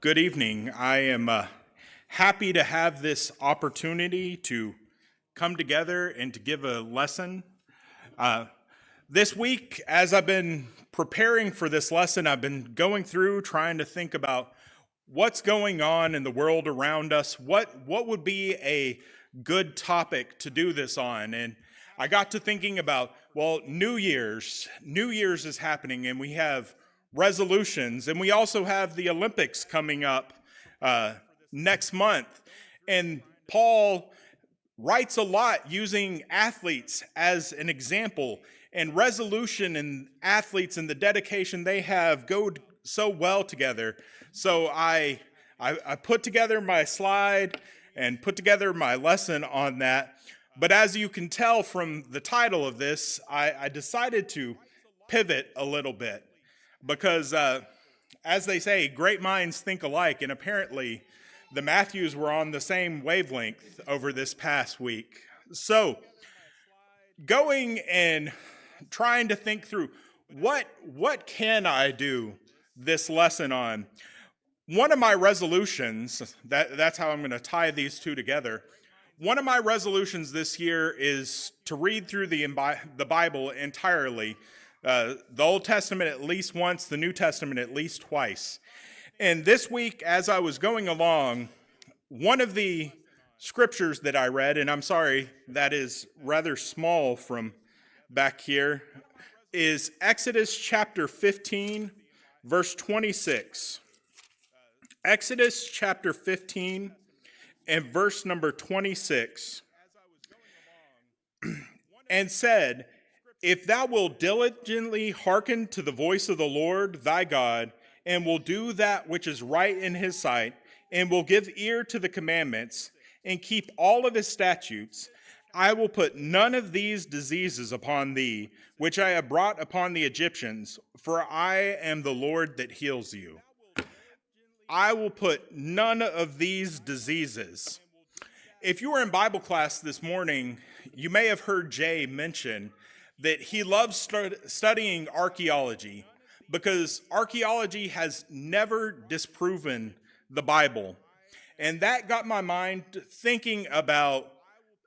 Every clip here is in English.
Good evening. I am happy to have this opportunity to come together and to give a lesson. This week, as I've been preparing for this lesson, I've been going through trying to think about what's going on in the world around us. What would be a good topic to do this on? And I got to thinking about, well, New Year's. New Year's is happening, and we have resolutions, and we also have the Olympics coming up next month. And Paul writes a lot using athletes as an example, and resolution and athletes and the dedication they have go so well together. So I put together my slide and put together my lesson on that. But as you can tell from the title of this, I decided to pivot a little bit because, as they say, great minds think alike, and apparently the Matthews were on the same wavelength over this past week. So, going and trying to think through what can I do this lesson on. One of my resolutions, that's how I'm going to tie these two together. One of my resolutions this year is to read through the Bible entirely, the Old Testament at least once, the New Testament at least twice. And this week, as I was going along, one of the scriptures that I read, and I'm sorry, that is rather small from back here, is Exodus chapter 15, verse 26. Exodus chapter 15 and verse number 26. And said, if thou wilt diligently hearken to the voice of the Lord thy God, and will do that which is right in his sight, and will give ear to the commandments, and keep all of his statutes, I will put none of these diseases upon thee, which I have brought upon the Egyptians, for I am the Lord that heals you. I will put none of these diseases. If you were in Bible class this morning, you may have heard Jay mention that he loves studying archaeology because archaeology has never disproven the Bible. And that got my mind thinking about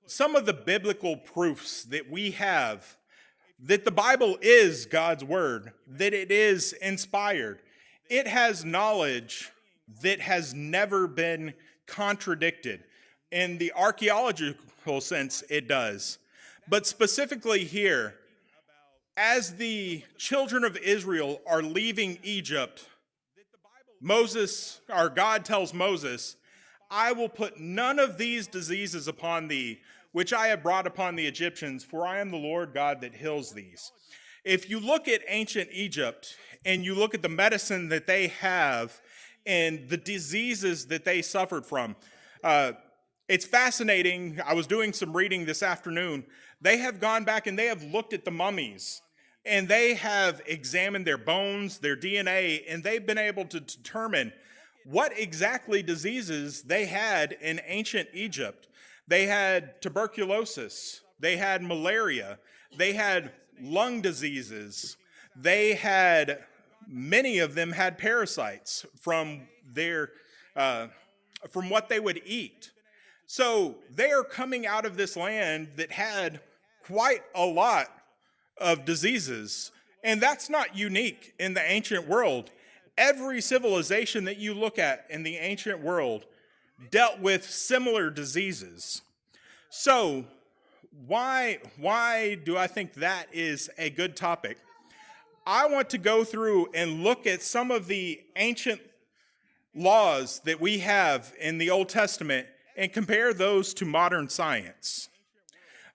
some of the biblical proofs that we have that the Bible is God's word, that it is inspired. It has knowledge that has never been contradicted. In the archaeological sense, it does. But specifically here, as the children of Israel are leaving Egypt, God tells Moses, I will put none of these diseases upon thee, which I have brought upon the Egyptians, for I am the Lord God that heals these. If you look at ancient Egypt and you look at the medicine that they have and the diseases that they suffered from, it's fascinating. I was doing some reading this afternoon. They have gone back and they have looked at the mummies, and they have examined their bones, their DNA, and they've been able to determine what exactly diseases they had in ancient Egypt. They had tuberculosis, they had malaria, they had lung diseases, many of them had parasites from what they would eat. So they are coming out of this land that had quite a lot of diseases. And that's not unique in the ancient world. Every civilization that you look at in the ancient world dealt with similar diseases. So why do I think that is a good topic? I want to go through and look at some of the ancient laws that we have in the Old Testament and compare those to modern science.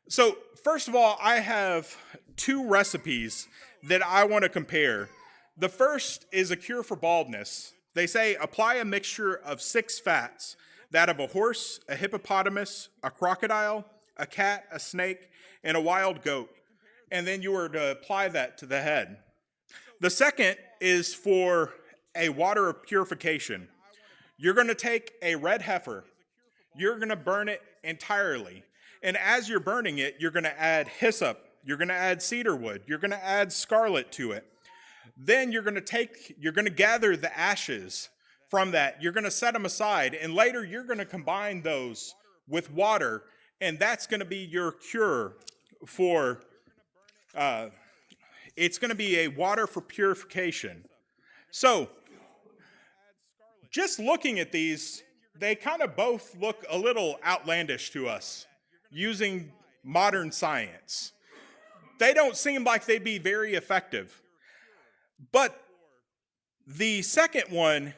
So first of all, I have two recipes that I want to compare. The first is a cure for baldness. They say apply a mixture of 6 fats, that of a horse, a hippopotamus, a crocodile, a cat, a snake, and a wild goat. And then you are to apply that to the head. The second is for a water of purification. You're going to take a red heifer. You're going to burn it entirely. And as you're burning it, you're going to add hyssop. You're going to add cedar wood. You're going to add scarlet to it. Then you're going to gather the ashes from that, you're going to set them aside, and later you're going to combine those with water, and that's going to be your cure for, it's going to be a water for purification. So, just looking at these, they kind of both look a little outlandish to us using modern science. They don't seem like they'd be very effective. But the second one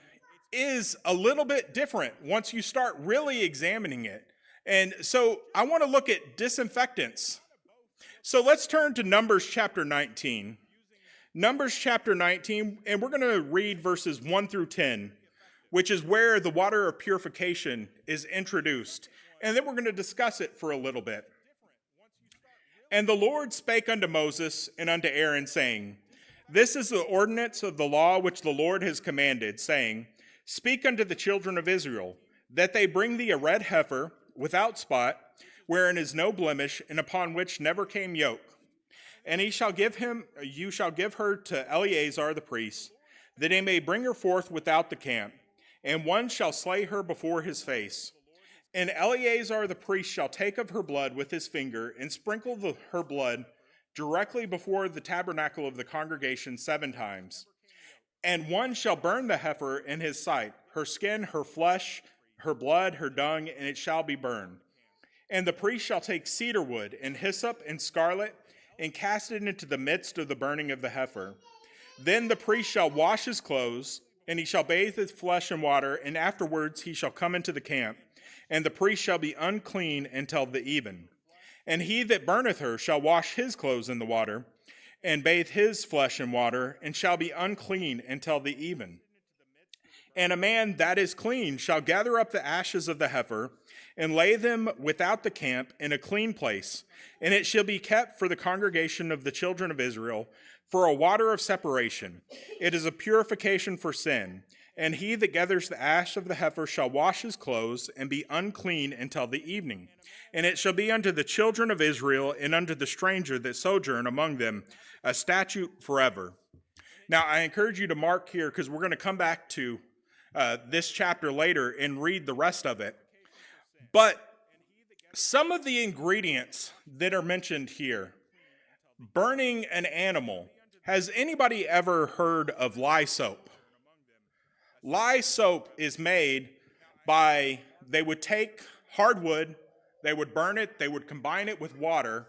is a little bit different once you start really examining it. And so I want to look at disinfectants. So let's turn to Numbers chapter 19. Numbers chapter 19, and we're going to read verses 1 through 10, which is where the water of purification is introduced. And then we're going to discuss it for a little bit. And the Lord spake unto Moses and unto Aaron, saying, This is the ordinance of the law which the Lord has commanded, saying, Speak unto the children of Israel, that they bring thee a red heifer without spot, wherein is no blemish, and upon which never came yoke. And you shall give her to Eleazar the priest, that he may bring her forth without the camp, and one shall slay her before his face. And Eleazar the priest shall take of her blood with his finger, and sprinkle her blood directly before the tabernacle of the congregation 7 times. And one shall burn the heifer in his sight, her skin, her flesh, her blood, her dung, and it shall be burned. And the priest shall take cedar wood, and hyssop, and scarlet, and cast it into the midst of the burning of the heifer. Then the priest shall wash his clothes, and he shall bathe his flesh in water, and afterwards he shall come into the camp. And the priest shall be unclean until the even. And he that burneth her shall wash his clothes in the water, and bathe his flesh in water, and shall be unclean until the even. And a man that is clean shall gather up the ashes of the heifer, and lay them without the camp in a clean place, and it shall be kept for the congregation of the children of Israel, for a water of separation. It is a purification for sin. And he that gathers the ash of the heifer shall wash his clothes, and be unclean until the evening. And it shall be unto the children of Israel, and unto the stranger that sojourn among them, a statute forever. Now, I encourage you to mark here, because we're going to come back to this chapter later and read the rest of it. But some of the ingredients that are mentioned here, burning an animal. Has anybody ever heard of lye soap? Lye soap is made by, they would take hardwood, they would burn it, they would combine it with water,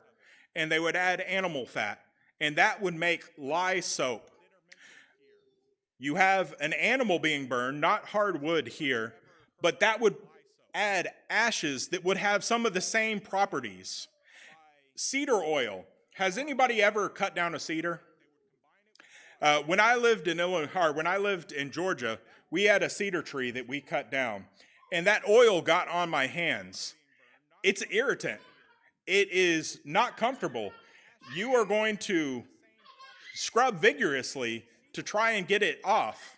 and they would add animal fat, and that would make lye soap. You have an animal being burned, not hardwood here, but that would add ashes that would have some of the same properties. Cedar oil. Has anybody ever cut down a cedar? When I lived in Georgia, we had a cedar tree that we cut down, and that oil got on my hands. It's irritant. It is not comfortable. You are going to scrub vigorously to try and get it off.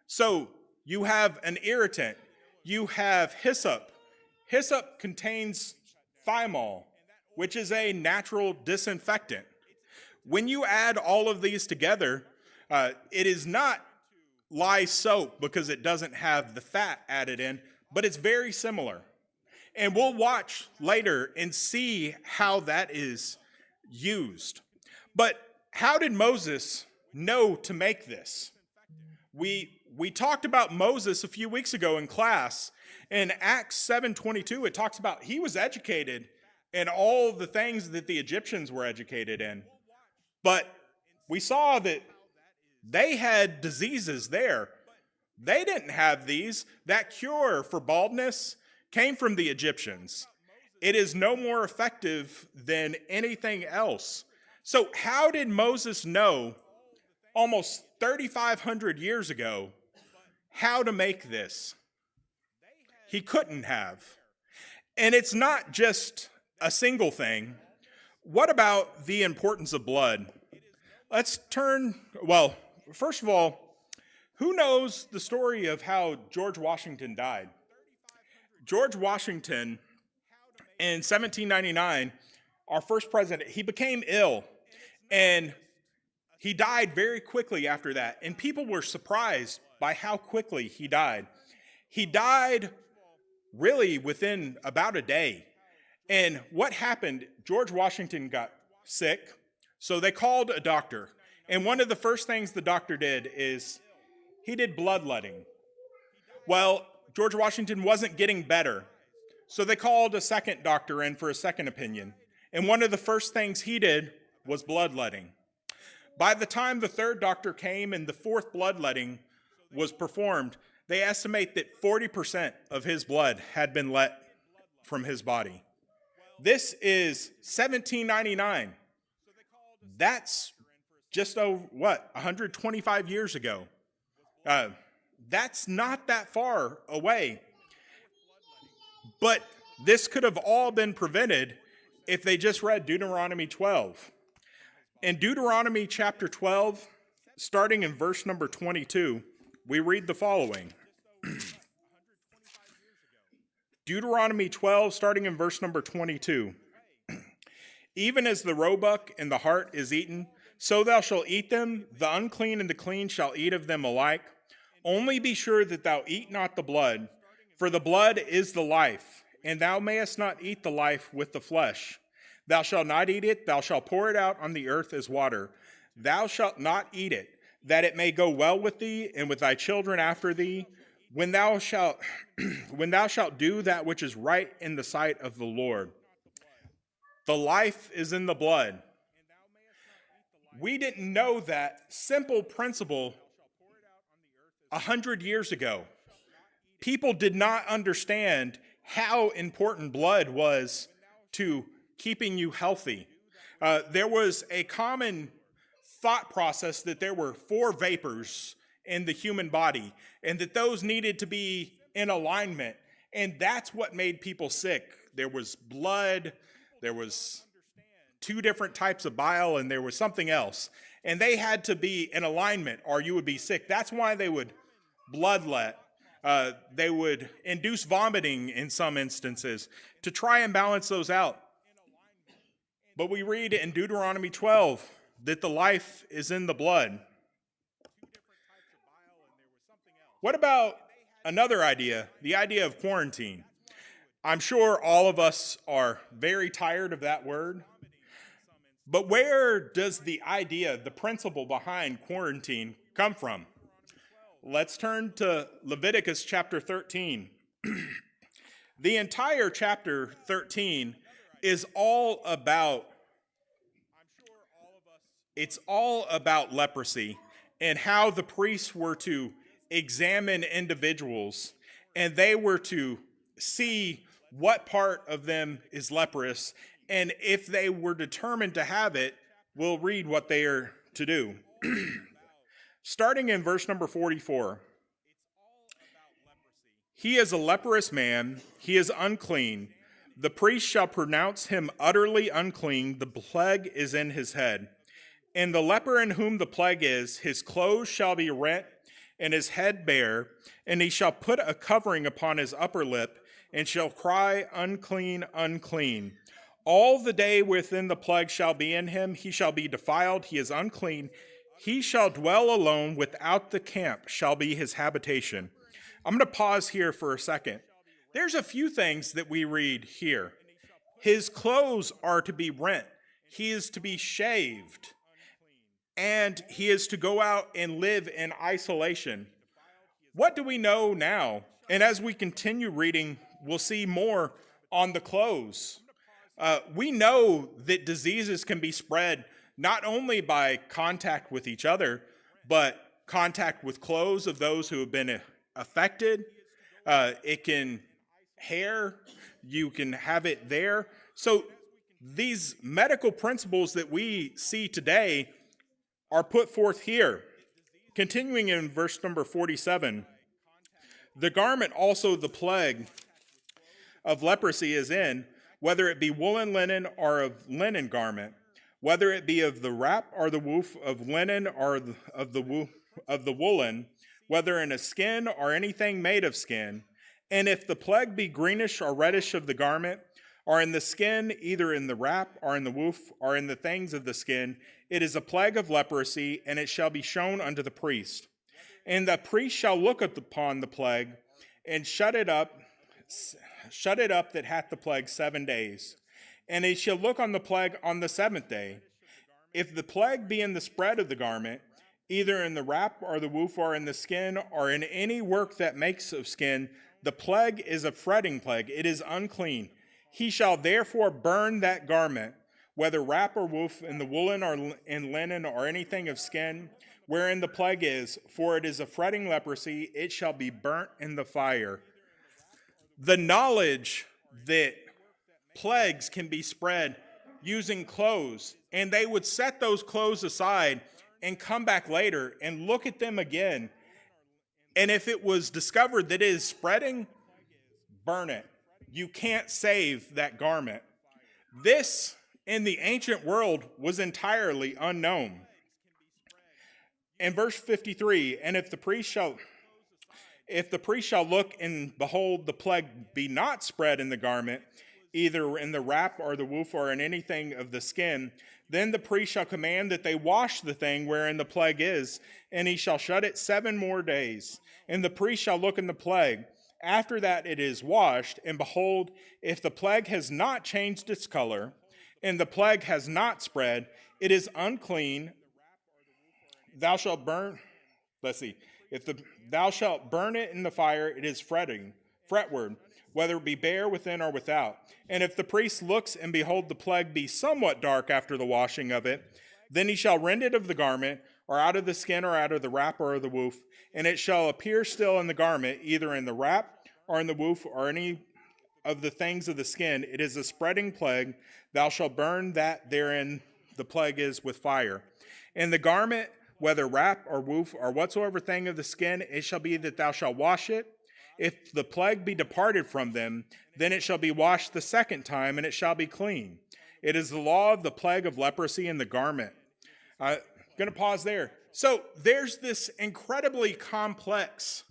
So you have an irritant. You have hyssop. Hyssop contains thymol, which is a natural disinfectant. When you add all of these together, it is not lye soap because it doesn't have the fat added in, but it's very similar. And we'll watch later and see how that is used. But how did Moses know to make this? We talked about Moses a few weeks ago in class. In Acts 7:22, it talks about he was educated in all the things that the Egyptians were educated in. But we saw that they had diseases there. They didn't have these. That cure for baldness came from the Egyptians. It is no more effective than anything else. So how did Moses know almost 3,500 years ago how to make this? He couldn't have. And it's not just a single thing. What about the importance of blood? Let's turn, well, first of all, who knows the story of how George Washington died? George Washington, in 1799, our first president, he became ill, and he died very quickly after that. And people were surprised by how quickly he died. He died really within about a day. And what happened, George Washington got sick, so they called a doctor. And one of the first things the doctor did is he did bloodletting. Well, George Washington wasn't getting better, so they called a second doctor in for a second opinion. And one of the first things he did was bloodletting. By the time the third doctor came and the fourth bloodletting was performed, they estimate that 40% of his blood had been let from his body. This is 1799. That's just 125 years ago. That's not that far away. But this could have all been prevented if they just read Deuteronomy 12. In Deuteronomy chapter 12, starting in verse number 22, we read the following. Deuteronomy 12, starting in verse number 22. Even as the roebuck and the hart is eaten, so thou shalt eat them. The unclean and the clean shall eat of them alike. Only be sure that thou eat not the blood, for the blood is the life, and thou mayest not eat the life with the flesh. Thou shalt not eat it, thou shalt pour it out on the earth as water. Thou shalt not eat it, that it may go well with thee and with thy children after thee, when thou shalt do that which is right in the sight of the Lord. The life is in the blood. We didn't know that simple principle 100 years ago. People did not understand how important blood was to keeping you healthy. There was a common thought process that there were 4 vapors in the human body, and that those needed to be in alignment, and that's what made people sick. There was blood, there was 2 different types of bile, and there was something else, and they had to be in alignment or you would be sick. That's why they would bloodlet. They would induce vomiting in some instances to try and balance those out. But we read in Deuteronomy 12 that the life is in the blood. What about another idea, the idea of quarantine? I'm sure all of us are very tired of that word. But where does the idea, the principle behind quarantine come from? Let's turn to Leviticus chapter 13. The entire chapter 13 is all about leprosy and how the priests were to examine individuals, and they were to see what part of them is leprous, and if they were determined to have it, we'll read what they are to do. Starting in verse number 44. He is a leprous man, he is unclean. The priest shall pronounce him utterly unclean, the plague is in his head. And the leper in whom the plague is, his clothes shall be rent, and his head bare, and he shall put a covering upon his upper lip, and shall cry, unclean, unclean. All the day within the plague shall be in him, he shall be defiled, he is unclean. He shall dwell alone, without the camp shall be his habitation. I'm going to pause here for a second. There's a few things that we read here. His clothes are to be rent. He is to be shaved. And he is to go out and live in isolation. What do we know now? And as we continue reading, we'll see more on the clothes. We know that diseases can be spread not only by contact with each other, but contact with clothes of those who have been affected. It can hair, you can have it there. So these medical principles that we see today are put forth here. Continuing in verse number 47, the garment also the plague of leprosy is in, whether it be woolen linen or of linen garment, whether it be of the wrap or the woof of linen or of the woolen, whether in a skin or anything made of skin. And if the plague be greenish or reddish of the garment, or in the skin, either in the wrap or in the woof or in the things of the skin, it is a plague of leprosy, and it shall be shown unto the priest. And the priest shall look upon the plague, and shut it up that hath the plague 7 days. And he shall look on the plague on the 7th day. If the plague be in the spread of the garment, either in the wrap or the woof or in the skin or in any work that makes of skin, the plague is a fretting plague. It is unclean. He shall therefore burn that garment, whether wrap or woof, in the woolen or in linen or anything of skin, wherein the plague is, for it is a fretting leprosy, it shall be burnt in the fire. The knowledge that plagues can be spread using clothes, and they would set those clothes aside and come back later and look at them again. And if it was discovered that it is spreading, burn it. You can't save that garment. This, in the ancient world, was entirely unknown. In verse 53, and if the priest shall look and behold the plague be not spread in the garment, either in the wrap or the woof or in anything of the skin, then the priest shall command that they wash the thing wherein the plague is, and he shall shut it 7 more days. And the priest shall look in the plague. After that it is washed, and behold, if the plague has not changed its color, and the plague has not spread, it is unclean. Thou shalt burn, thou shalt burn it in the fire, it is fretward, whether it be bare within or without. And if the priest looks and behold the plague be somewhat dark after the washing of it, then he shall rend it of the garment, or out of the skin, or out of the wrap, or of the woof, and it shall appear still in the garment, either in the wrap, or in the woof, or any of the things of the skin. It is a spreading plague. Thou shalt burn that therein the plague is with fire. And the garment, whether wrap or woof, or whatsoever thing of the skin, it shall be that thou shalt wash it. If the plague be departed from them, then it shall be washed the 2nd time, and it shall be clean. It is the law of the plague of leprosy in the garment. I'm going to pause there. So there's this incredibly complex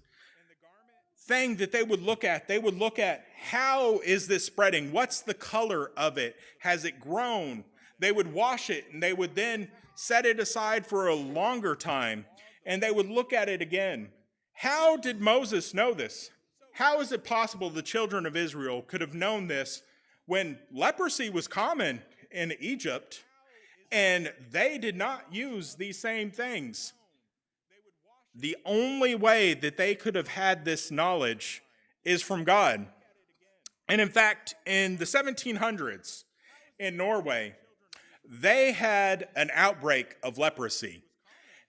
thing that they would look at. They would look at, how is this spreading? What's the color of it? Has it grown? They would wash it, and they would then set it aside for a longer time, and they would look at it again. How did Moses know this? How is it possible the children of Israel could have known this when leprosy was common in Egypt and they did not use these same things? The only way that they could have had this knowledge is from God. And in fact, in the 1700s in Norway, they had an outbreak of leprosy,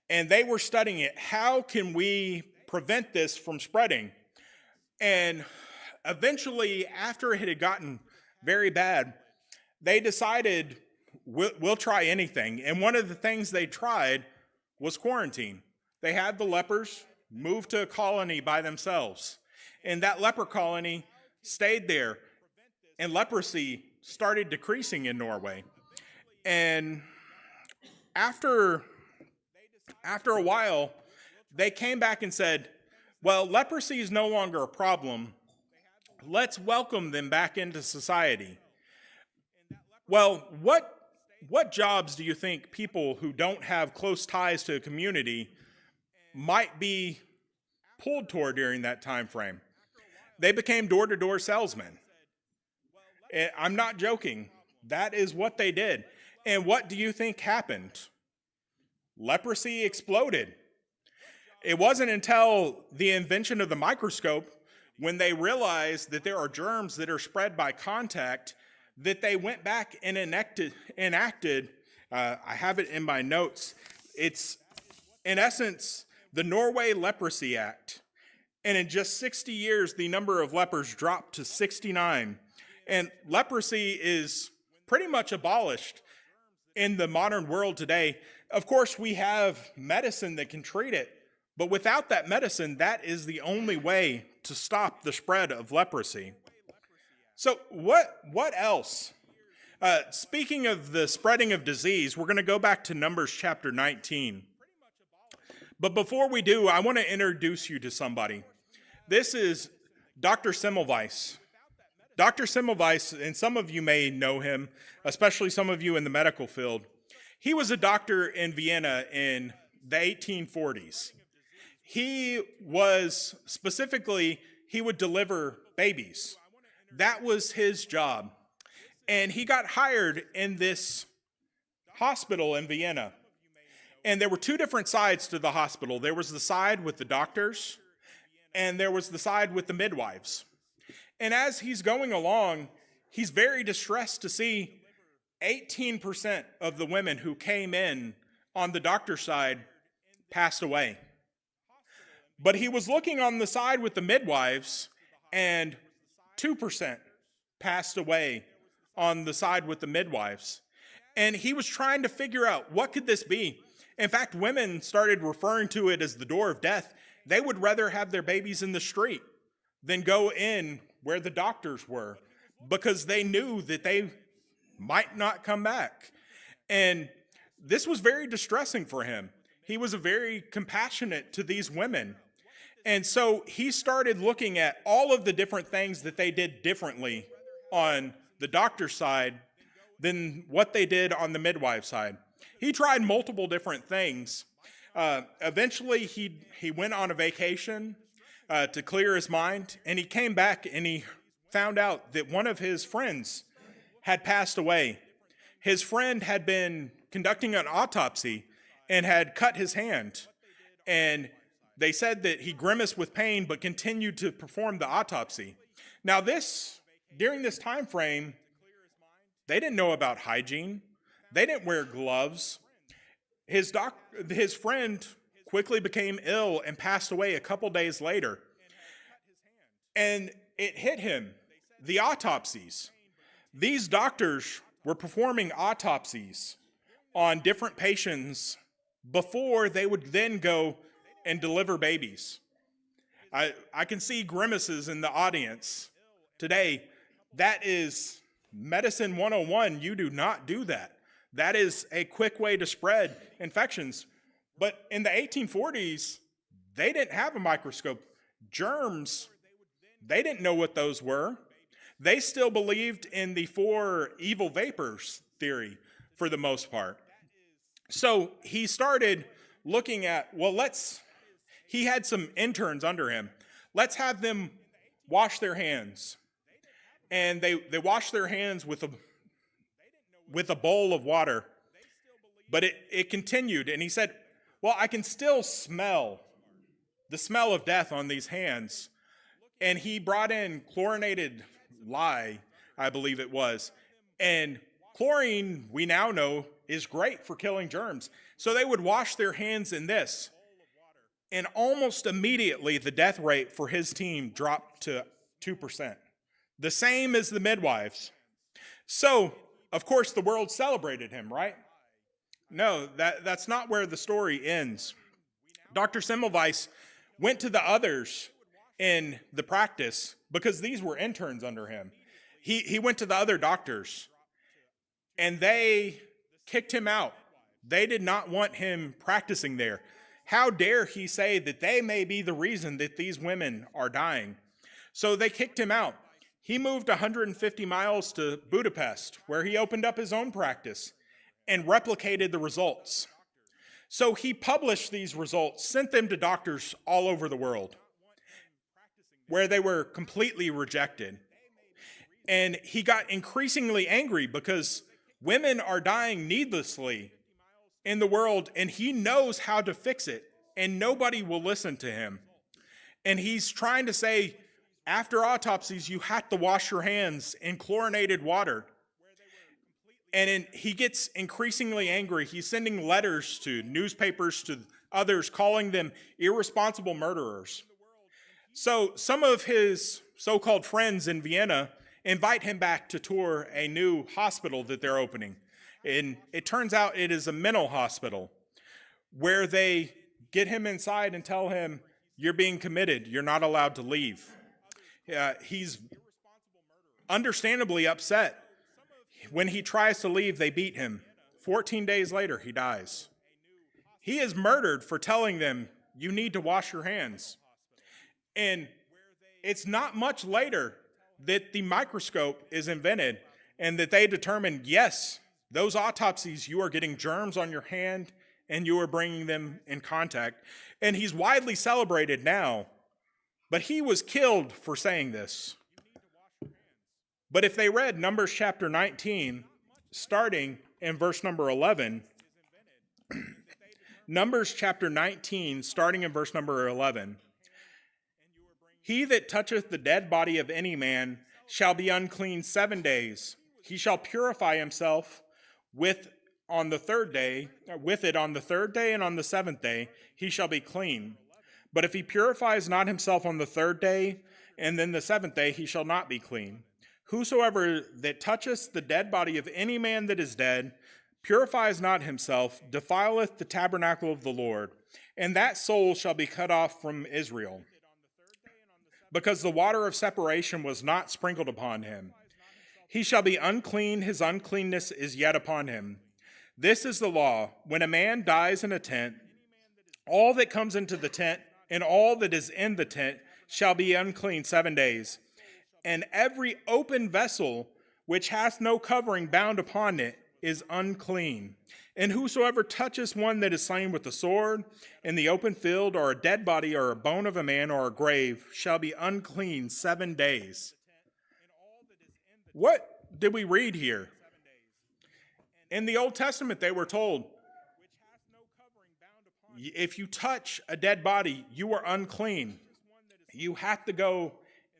and they were studying it. How can we prevent this from spreading? And eventually, after it had gotten very bad, they decided, we'll try anything. And one of the things they tried was quarantine. They had the lepers move to a colony by themselves. And that leper colony stayed there. And leprosy started decreasing in Norway. And after a while, they came back and said, well, leprosy is no longer a problem. Let's welcome them back into society. Well, what jobs do you think people who don't have close ties to a community might be pulled toward during that time frame? They became door-to-door salesmen. I'm not joking. That is what they did. And what do you think happened? Leprosy exploded. It wasn't until the invention of the microscope, when they realized that there are germs that are spread by contact, that they went back and enacted, I have it in my notes, it's in essence the Norway Leprosy Act. And in just 60 years, the number of lepers dropped to 69. And leprosy is pretty much abolished in the modern world today. Of course, we have medicine that can treat it, but without that medicine, that is the only way to stop the spread of leprosy. So what else? Speaking of the spreading of disease, we're going to go back to Numbers chapter 19. But before we do, I want to introduce you to somebody. This is Dr. Semmelweis. Dr. Semmelweis, and some of you may know him, especially some of you in the medical field. He was a doctor in Vienna in the 1840s. he would deliver babies. That was his job. And he got hired in this hospital in Vienna. And there were two different sides to the hospital. There was the side with the doctors, and there was the side with the midwives. And as he's going along, he's very distressed to see 18% of the women who came in on the doctor's side passed away. But he was looking on the side with the midwives, and 2% passed away on the side with the midwives. And he was trying to figure out, what could this be? In fact, women started referring to it as the door of death. They would rather have their babies in the street than go in where the doctors were, because they knew that they might not come back. And this was very distressing for him. He was very compassionate to these women. And so he started looking at all of the different things that they did differently on the doctor's side than what they did on the midwife side. He tried multiple different things. Eventually, he went on a vacation to clear his mind, and he came back and he found out that one of his friends had passed away. His friend had been conducting an autopsy and had cut his hand. And they said that he grimaced with pain but continued to perform the autopsy. Now during this time frame, they didn't know about hygiene. They didn't wear gloves. His friend quickly became ill and passed away a couple days later. And it hit him, the autopsies. These doctors were performing autopsies on different patients before they would then go and deliver babies. I can see grimaces in the audience today. That is medicine 101. You do not do that. That is a quick way to spread infections. But in the 1840s, they didn't have a microscope. Germs, they didn't know what those were. They still believed in the 4 evil vapors theory for the most part. So he started looking at, he had some interns under him. Let's have them wash their hands. And they washed their hands with a bowl of water. But it continued, and he said, well, I can still smell the smell of death on these hands. And he brought in chlorinated lye, I believe it was. And chlorine, we now know, is great for killing germs. So they would wash their hands in this. And almost immediately, the death rate for his team dropped to 2%. The same as the midwives. So, of course, the world celebrated him, right? No, that's not where the story ends. Dr. Semmelweis went to the others in the practice, because these were interns under him. He went to the other doctors, and they kicked him out. They did not want him practicing there. How dare he say that they may be the reason that these women are dying? So they kicked him out. He moved 150 miles to Budapest, where he opened up his own practice and replicated the results. So he published these results, sent them to doctors all over the world, where they were completely rejected. And he got increasingly angry because women are dying needlessly in the world, and he knows how to fix it, and nobody will listen to him. And he's trying to say, after autopsies, you have to wash your hands in chlorinated water. And he gets increasingly angry. He's sending letters to newspapers, to others, calling them irresponsible murderers. So some of his so-called friends in Vienna invite him back to tour a new hospital that they're opening. And it turns out it is a mental hospital where they get him inside and tell him, you're being committed, you're not allowed to leave. He's understandably upset. When he tries to leave, they beat him. 14 days later, he dies. He is murdered for telling them, you need to wash your hands. And it's not much later that the microscope is invented and that they determined, yes, those autopsies, you are getting germs on your hand and you are bringing them in contact. And he's widely celebrated now, but he was killed for saying this. But if they read Numbers chapter 19, starting in verse number 11, Numbers chapter 19, starting in verse number 11, he that toucheth the dead body of any man shall be unclean 7 days. He shall purify himself with it on the third day, and on the seventh day he shall be clean. But if he purifies not himself on the third day, and then the seventh day, he shall not be clean. Whosoever that toucheth the dead body of any man that is dead, purifies not himself, defileth the tabernacle of the Lord, and that soul shall be cut off from Israel, because the water of separation was not sprinkled upon him. He shall be unclean, his uncleanness is yet upon him. This is the law. When a man dies in a tent, all that comes into the tent and all that is in the tent shall be unclean 7 days. And every open vessel which hath no covering bound upon it is unclean. And whosoever touches one that is slain with the sword in the open field, or a dead body, or a bone of a man, or a grave, shall be unclean 7 days. What did we read here? In the Old Testament, they were told, if you touch a dead body, you are unclean. You have to go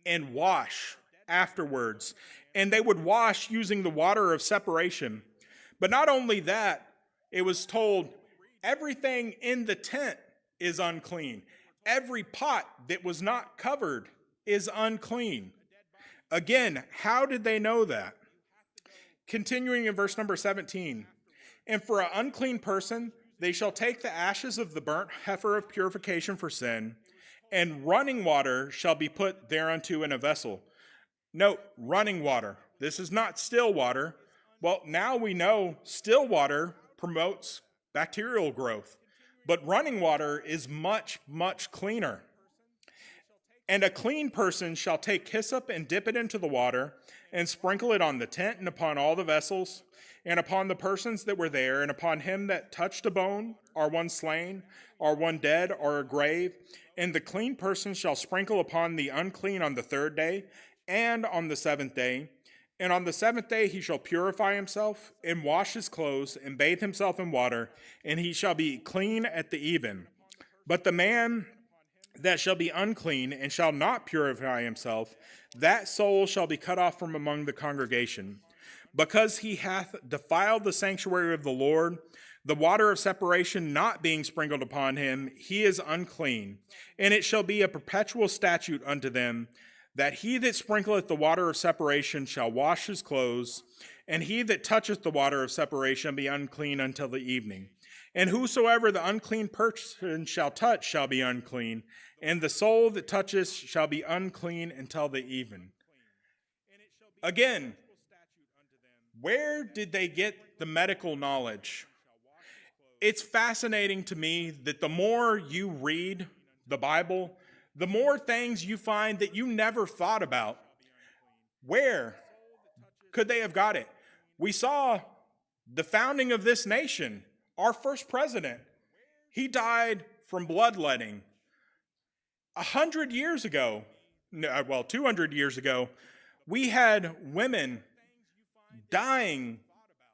and wash afterwards. And they would wash using the water of separation. But not only that, it was told everything in the tent is unclean. Every pot that was not covered is unclean. Again, how did they know that? Continuing in verse number 17. And for an unclean person, they shall take the ashes of the burnt heifer of purification for sin, and running water shall be put thereunto in a vessel. Note, running water. This is not still water. Well, now we know still water promotes bacterial growth, but running water is much, much cleaner. And a clean person shall take hyssop and dip it into the water, and sprinkle it on the tent and upon all the vessels, and upon the persons that were there, and upon him that touched a bone, or one slain, or one dead, or a grave. And the clean person shall sprinkle upon the unclean on the third day, and on the seventh day. And on the seventh day he shall purify himself, and wash his clothes, and bathe himself in water, and he shall be clean at the even. But the man that shall be unclean, and shall not purify himself, that soul shall be cut off from among the congregation. Because he hath defiled the sanctuary of the Lord, the water of separation not being sprinkled upon him, he is unclean. And it shall be a perpetual statute unto them, that he that sprinkleth the water of separation shall wash his clothes, and he that toucheth the water of separation be unclean until the evening. And whosoever the unclean person shall touch shall be unclean, and the soul that touches shall be unclean until the even. Again, where did they get the medical knowledge? It's fascinating to me that the more you read the Bible, the more things you find that you never thought about. Where could they have got it? We saw the founding of this nation. Our first president, he died from bloodletting. 100 years ago, 200 years ago, we had women dying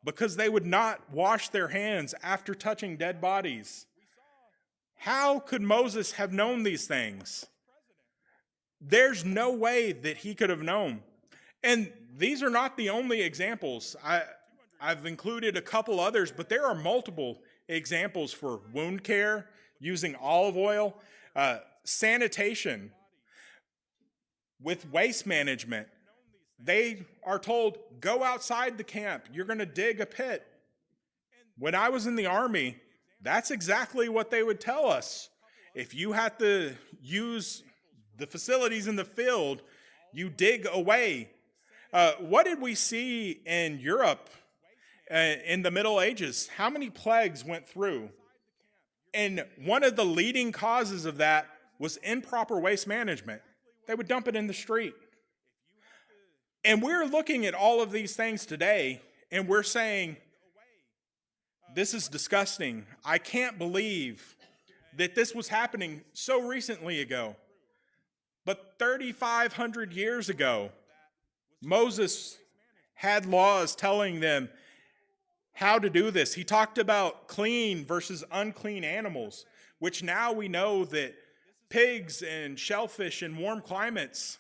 because they would not wash their hands after touching dead bodies. How could Moses have known these things? There's no way that he could have known. And these are not the only examples. I've included a couple others, but there are multiple examples for wound care, using olive oil, sanitation, with waste management. They are told, go outside the camp. You're going to dig a pit. When I was in the Army, that's exactly what they would tell us. If you had to use the facilities in the field, you dig away. What did we see in Europe in the Middle Ages? How many plagues went through? And one of the leading causes of that was improper waste management. They would dump it in the street. And we're looking at all of these things today, and we're saying, This is disgusting. I can't believe that this was happening so recently ago. But 3,500 years ago, Moses had laws telling them how to do this. He talked about clean versus unclean animals, which now we know that pigs and shellfish in warm climates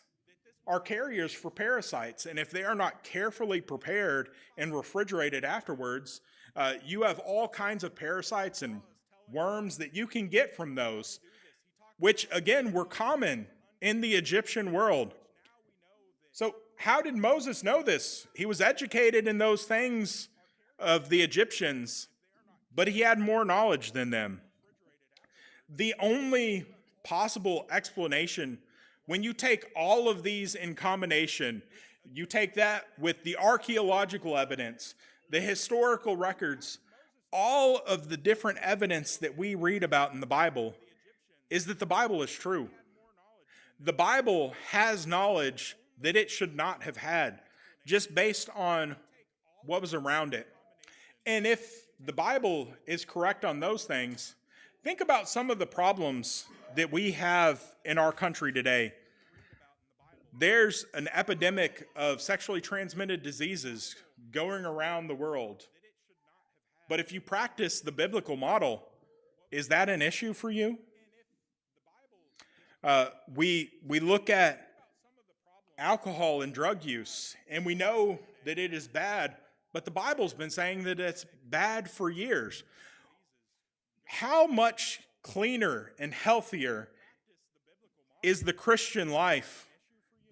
are carriers for parasites. And if they are not carefully prepared and refrigerated afterwards, you have all kinds of parasites and worms that you can get from those, which again were common in the Egyptian world. So how did Moses know this? He was educated in those things of the Egyptians, but he had more knowledge than them. The only possible explanation, when you take all of these in combination, you take that with the archaeological evidence, the historical records, all of the different evidence that we read about in the Bible, is that the Bible is true. The Bible has knowledge that it should not have had, just based on what was around it. And if the Bible is correct on those things, think about some of the problems that we have in our country today. There's an epidemic of sexually transmitted diseases going around the world. But if you practice the biblical model, is that an issue for you? We look at alcohol and drug use, and we know that it is bad, but the Bible's been saying that it's bad for years. How much cleaner and healthier is the Christian life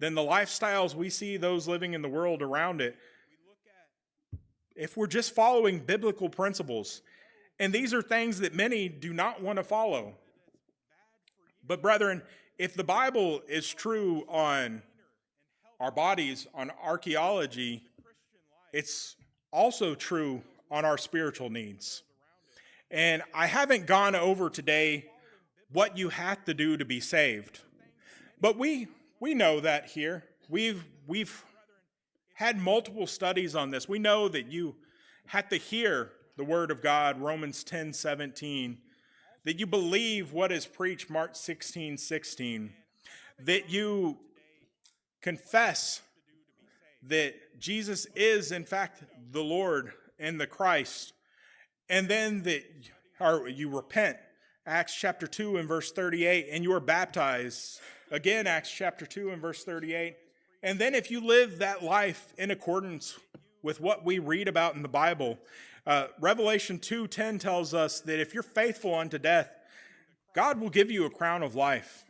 than the lifestyles we see those living in the world around it, if we're just following biblical principles? And these are things that many do not want to follow. But brethren, if the Bible is true on our bodies, on archaeology, it's also true on our spiritual needs. And I haven't gone over today what you have to do to be saved. But we know that here. We've had multiple studies on this. We know that you have to hear the word of God, Romans 10:17, that you believe what is preached, Mark 16:16, that you confess that Jesus is in fact the Lord and the Christ, and then that you repent, Acts chapter 2 and verse 38, and you are baptized, again Acts chapter 2 and verse 38. And then if you live that life in accordance with what we read about in the Bible, Revelation 2:10 tells us that if you're faithful unto death, God will give you a crown of life.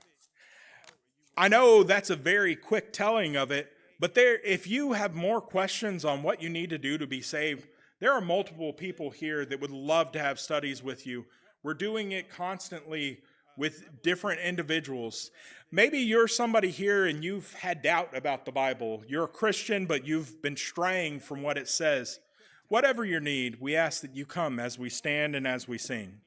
I know that's a very quick telling of it, but if you have more questions on what you need to do to be saved, there are multiple people here that would love to have studies with you. We're doing it constantly with different individuals. Maybe you're somebody here and you've had doubt about the Bible. You're a Christian, but you've been straying from what it says. Whatever your need, we ask that you come as we stand and as we sing.